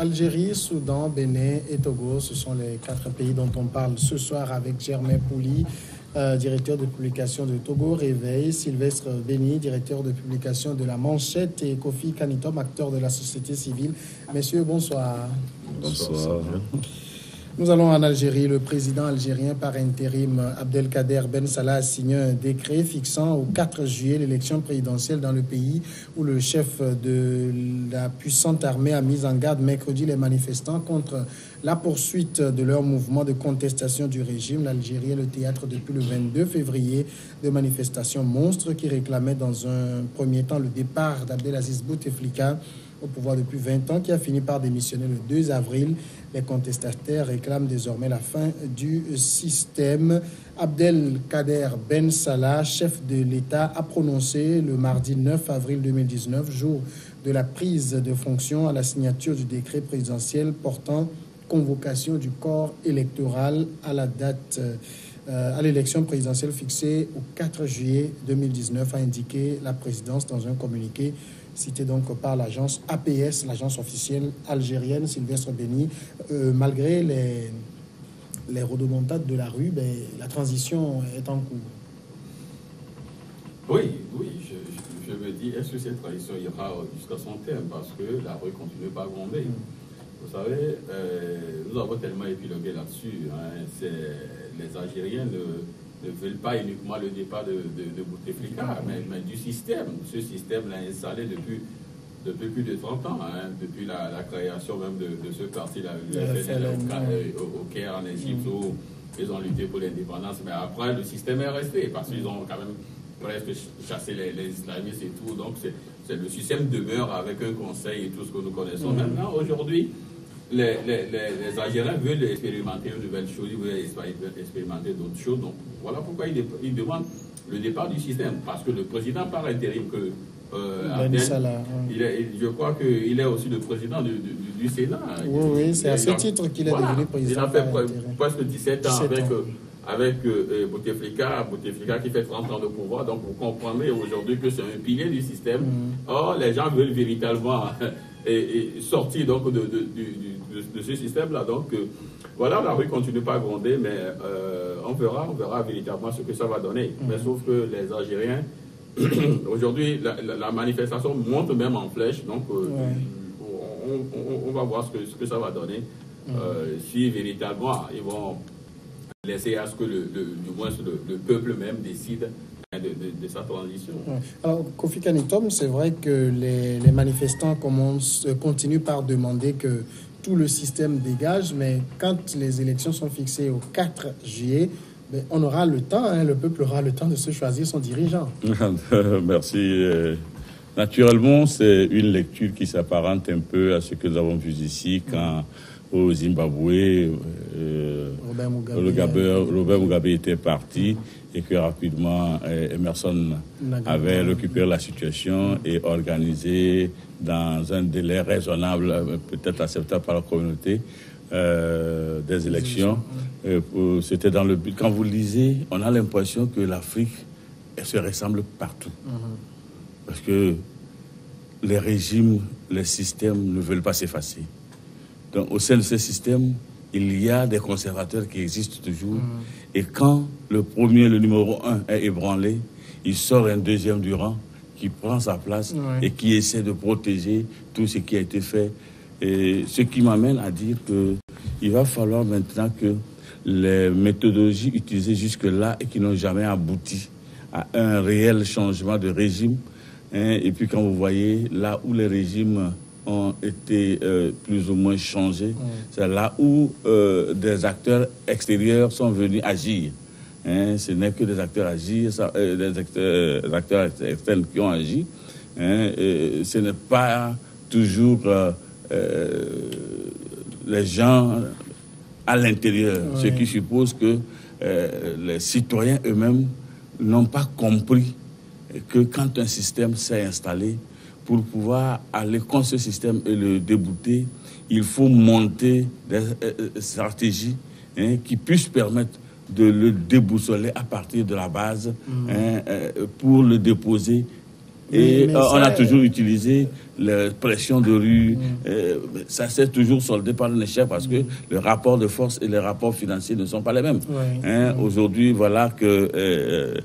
Algérie, Soudan, Bénin et Togo, ce sont les 4 pays dont on parle ce soir avec Germain Pouli, directeur de publication de Togo Réveil, Sylvestre Béni, directeur de publication de La Manchette, et Kofi Kanitom, acteur de la société civile. Messieurs, bonsoir. Bonsoir. Nous allons en Algérie. Le président algérien par intérim Abdelkader Ben Salah a signé un décret fixant au 4 juillet l'élection présidentielle dans le pays, où le chef de la puissante armée a mis en garde mercredi les manifestants contre la poursuite de leur mouvement de contestation du régime. L'Algérie est le théâtre depuis le 22 février de manifestations monstres qui réclamaient dans un premier temps le départ d'Abdelaziz Bouteflika au pouvoir depuis 20 ans, qui a fini par démissionner le 2 avril. Les contestataires réclament désormais la fin du système. Abdelkader Ben Salah, chef de l'État, a prononcé le mardi 9 avril 2019, jour de la prise de fonction, à la signature du décret présidentiel portant convocation du corps électoral à la date à l'élection présidentielle fixée au 4 juillet 2019, a indiqué la présidence dans un communiqué cité donc par l'agence APS, l'agence officielle algérienne. Sylvestre Béni, malgré les rodomontades de la rue, la transition est en cours. Oui, je me dis, est-ce que cette transition ira jusqu'à son terme, parce que la rue continue pas à gronder. Vous savez, nous avons tellement épilogué là-dessus. Les Algériens ne veulent pas uniquement le départ de Bouteflika, mais du système. Ce système l'a installé depuis plus de 30 ans, depuis la création même de ce parti-là, au Caire, en Égypte, où ils ont lutté pour l'indépendance. Mais après, le système est resté, parce qu'ils ont quand même presque chassé les islamistes et tout. Donc, le système demeure avec un conseil et tout ce que nous connaissons. Maintenant, aujourd'hui, les Algériens veulent expérimenter une nouvelle chose, ils veulent expérimenter d'autres choses. Donc voilà pourquoi ils demandent le départ du système. Parce que le président par intérim, je crois qu'il est aussi le président du Sénat. Oui, c'est à ce titre qu'il est devenu président. Il a fait presque 17 ans avec Bouteflika qui fait 30 ans de pouvoir. Donc vous comprendrez aujourd'hui que c'est un pilier du système. Or, les gens veulent véritablement sortir donc de ce système-là. Donc voilà, la rue continue pas à gronder, mais on verra véritablement ce que ça va donner. Mais sauf que les Algériens, aujourd'hui, la manifestation monte même en flèche. Donc on va voir ce que ça va donner. Si véritablement ils vont laisser à ce que du moins le peuple même décide de sa transition. Alors, Kofi Kanitom, c'est vrai que les manifestants continuent par demander que tout le système dégage, mais quand les élections sont fixées au 4 juillet, on aura le temps, le peuple aura le temps de se choisir son dirigeant. Merci. Naturellement, c'est une lecture qui s'apparente un peu à ce que nous avons vu ici quand au Zimbabwe, Robert Mugabe était parti et que rapidement Emerson avait récupéré la situation et organisé dans un délai raisonnable, peut-être acceptable par la communauté, des élections. C'était dans le but. Quand vous lisez, on a l'impression que l'Afrique se ressemble partout. Parce que les régimes, les systèmes ne veulent pas s'effacer. Donc, au sein de ce système, il y a des conservateurs qui existent toujours. Et quand le numéro 1 est ébranlé, il sort un deuxième du rang qui prend sa place et qui essaie de protéger tout ce qui a été fait. Et ce qui m'amène à dire qu'il va falloir maintenant que les méthodologies utilisées jusque-là et qui n'ont jamais abouti à un réel changement de régime, et puis quand vous voyez là où les régimes ont été plus ou moins changés, c'est là où des acteurs extérieurs sont venus agir. Ce n'est que des acteurs des acteurs externes qui ont agi. Ce n'est pas toujours les gens à l'intérieur, ce qui suppose que les citoyens eux-mêmes n'ont pas compris que quand un système s'est installé, pour pouvoir aller contre ce système et le débouter, il faut monter des stratégies qui puissent permettre de le déboussoler à partir de la base pour le déposer Et on a toujours utilisé la pression de rue. Ça s'est toujours soldé par un échec parce que le rapport de force et les rapports financiers ne sont pas les mêmes. Aujourd'hui, voilà que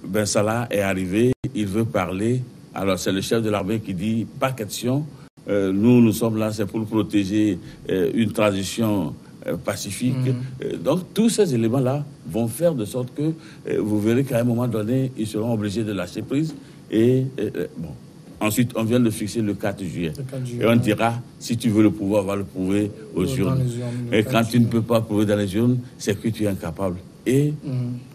Ben Salah est arrivé, il veut parler. Alors c'est le chef de l'armée qui dit « pas question, nous sommes là, c'est pour protéger une transition pacifique. » Donc tous ces éléments-là vont faire de sorte que vous verrez qu'à un moment donné, ils seront obligés de lâcher prise. Et bon, ensuite, on vient de fixer le 4 juillet. Et on dira, si tu veux le pouvoir, va le prouver aux urnes. Et quand tu ne peux pas prouver dans les urnes, c'est que tu es incapable. Et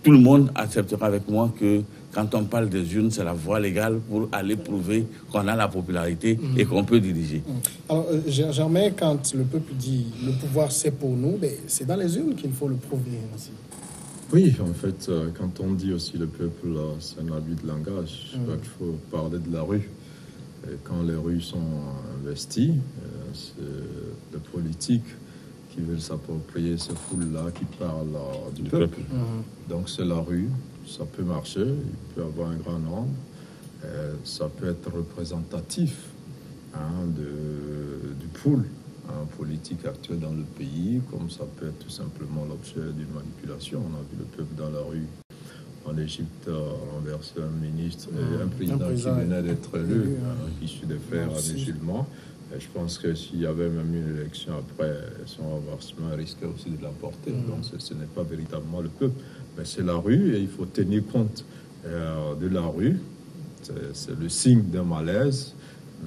tout le monde acceptera avec moi que quand on parle des urnes, c'est la voie légale pour aller prouver qu'on a la popularité et qu'on peut diriger. Alors, Germain, quand le peuple dit le pouvoir c'est pour nous, c'est dans les urnes qu'il faut le prouver aussi. Oui, en fait, quand on dit aussi le peuple, c'est un abus de langage. Je crois qu'il faut parler de la rue. Et quand les rues sont investies, c'est les politiques qui veulent s'approprier ces foules-là qui parlent du peuple. Donc c'est la rue, ça peut marcher, il peut y avoir un grand nombre, ça peut être représentatif du pool politique actuel dans le pays, comme ça peut être tout simplement l'objet d'une manipulation. On a vu le peuple dans la rue en Égypte renverser un ministre et un président qui venait d'être élu, issu des frères musulmans. Et je pense que s'il y avait même une élection après, son renversement risquait aussi de l'emporter. Donc ce n'est pas véritablement le peuple, mais c'est la rue et il faut tenir compte de la rue. C'est le signe d'un malaise.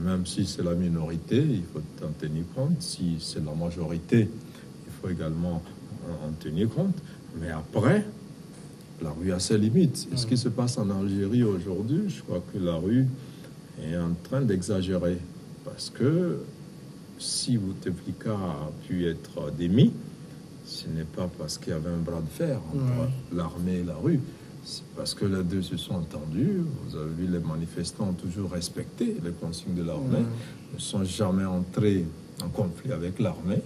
Même si c'est la minorité, il faut en tenir compte. Si c'est la majorité, il faut également en tenir compte. Mais après, la rue a ses limites. Et ce qui se passe en Algérie aujourd'hui, je crois que la rue est en train d'exagérer. Parce que si Bouteflika a pu être démis, ce n'est pas parce qu'il y avait un bras de fer entre l'armée et la rue. C'est parce que les deux se sont entendus. Vous avez vu, les manifestants ont toujours respecté les consignes de l'armée, ne sont jamais entrés en conflit avec l'armée.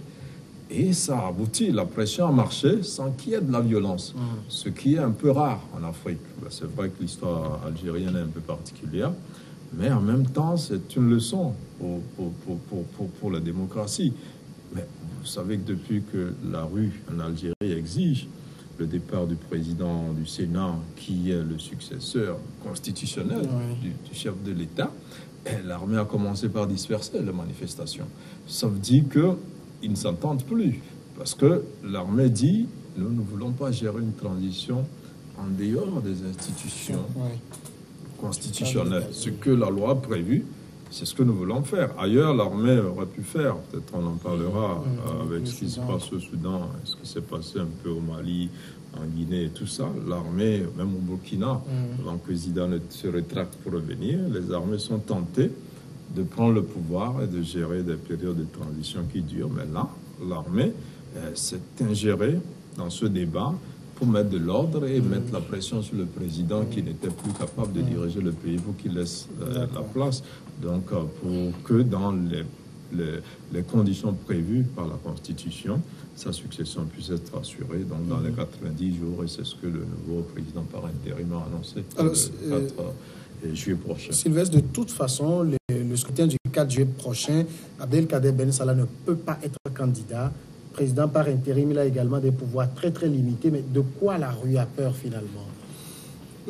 Et ça a abouti. La pression a marché sans qu'il y ait de la violence, ce qui est un peu rare en Afrique. C'est vrai que l'histoire algérienne est un peu particulière, mais en même temps, c'est une leçon pour la démocratie. Mais vous savez que depuis que la rue en Algérie exige le départ du président du Sénat, qui est le successeur constitutionnel du chef de l'État, l'armée a commencé par disperser les manifestations. Ça veut dire qu'ils ne s'entendent plus, parce que l'armée dit « nous ne voulons pas gérer une transition en dehors des institutions constitutionnelles. Ce que la loi a prévu, c'est ce que nous voulons faire. Ailleurs, l'armée aurait pu faire. Peut-être on en parlera avec ce qui se passe au Soudan, ce qui s'est passé un peu au Mali, en Guinée et tout ça. L'armée, même au Burkina, avant que Zidane se rétracte pour revenir, les armées sont tentées de prendre le pouvoir et de gérer des périodes de transition qui durent. Mais là, l'armée s'est ingérée dans ce débat pour mettre de l'ordre et mettre la pression sur le président qui n'était plus capable de diriger le pays pour qu'il laisse la place. Donc, pour que dans les conditions prévues par la Constitution, sa succession puisse être assurée donc dans les 90 jours, et c'est ce que le nouveau président par intérim a annoncé pour le 4 juillet prochain. Sylvestre, de toute façon, le scrutin du 4 juillet prochain, Abdelkader Ben Salah ne peut pas être candidat. Président par intérim, il a également des pouvoirs très très limités, mais de quoi la rue a peur finalement?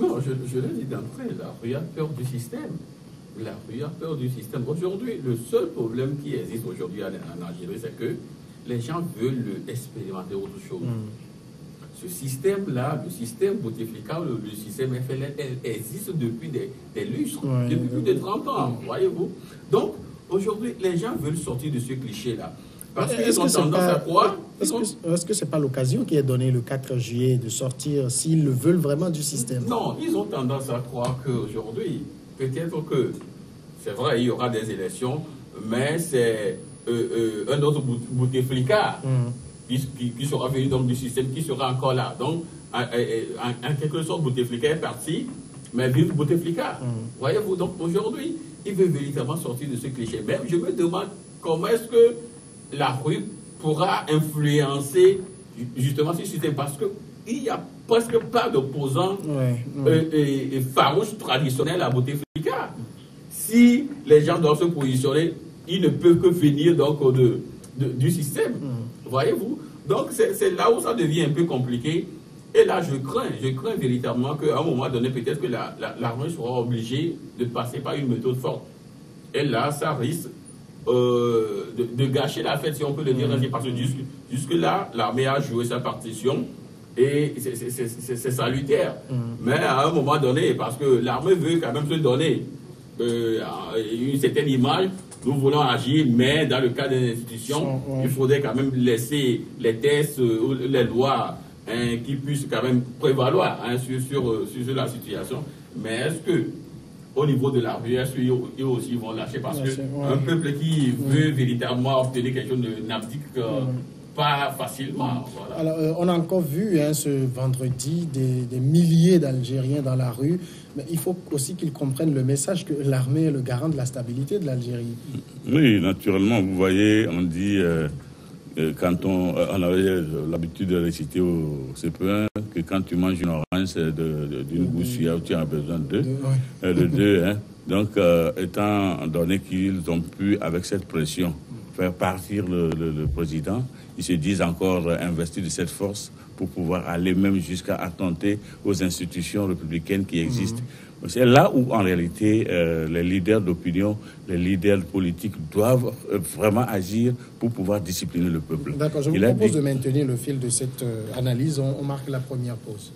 Non, je l'ai dit d'entrée, la rue a peur du système. La rue a peur du système. Aujourd'hui, le seul problème qui existe aujourd'hui en Algérie, c'est que les gens veulent expérimenter autre chose. Ce système-là, le système Bouteflika, le système FLN, existe depuis des lustres, depuis plus de 30 ans, voyez-vous. Donc, aujourd'hui, les gens veulent sortir de ce cliché-là. Parce qu'ils ont tendance à croire... Est-ce que ce n'est pas l'occasion qui est donnée le 4 juillet de sortir, s'ils le veulent vraiment, du système? Non, ils ont tendance à croire qu'aujourd'hui, peut-être que, c'est vrai, il y aura des élections, mais c'est un autre Bouteflika qui sera venu donc du système, qui sera encore là. Donc, en quelque sorte, Bouteflika est parti, mais vive Bouteflika. Voyez-vous, donc aujourd'hui, il veut véritablement sortir de ce cliché. Même je me demande comment est-ce que la rue pourra influencer justement ce système, parce que il n'y a presque pas d'opposants et farouches traditionnels à Bouteflika. Si les gens doivent se positionner, ils ne peuvent que venir donc du système. Voyez-vous? Donc c'est là où ça devient un peu compliqué. Et là, je crains véritablement qu'à un moment donné, peut-être que l'armée sera obligée de passer par une méthode forte. Et là, ça risque de gâcher la fête, si on peut le dire ainsi, parce que jusque-là, l'armée a joué sa partition et c'est salutaire. Mais à un moment donné, parce que l'armée veut quand même se donner une certaine image, nous voulons agir, mais dans le cas des institutions, il faudrait quand même laisser les tests ou les lois qui puissent quand même prévaloir sur la situation. Mais est-ce que au niveau de la rue, est-ce qu'ils aussi vont lâcher? Parce qu'un peuple qui veut véritablement obtenir quelque chose n'abdique pas facilement. Voilà. Alors, on a encore vu ce vendredi des milliers d'Algériens dans la rue, mais il faut aussi qu'ils comprennent le message que l'armée est le garant de la stabilité de l'Algérie. Oui, naturellement, vous voyez, on dit... quand on avait l'habitude de réciter au CP1 que quand tu manges une orange d'une boussure, tu as besoin de deux. Donc, étant donné qu'ils ont pu, avec cette pression, faire partir le président, ils se disent encore investis de cette force pour pouvoir aller même jusqu'à attenter aux institutions républicaines qui existent. C'est là où, en réalité, les leaders d'opinion, les leaders politiques doivent vraiment agir pour pouvoir discipliner le peuple. D'accord, je vous propose de maintenir le fil de cette analyse. On marque la première pause.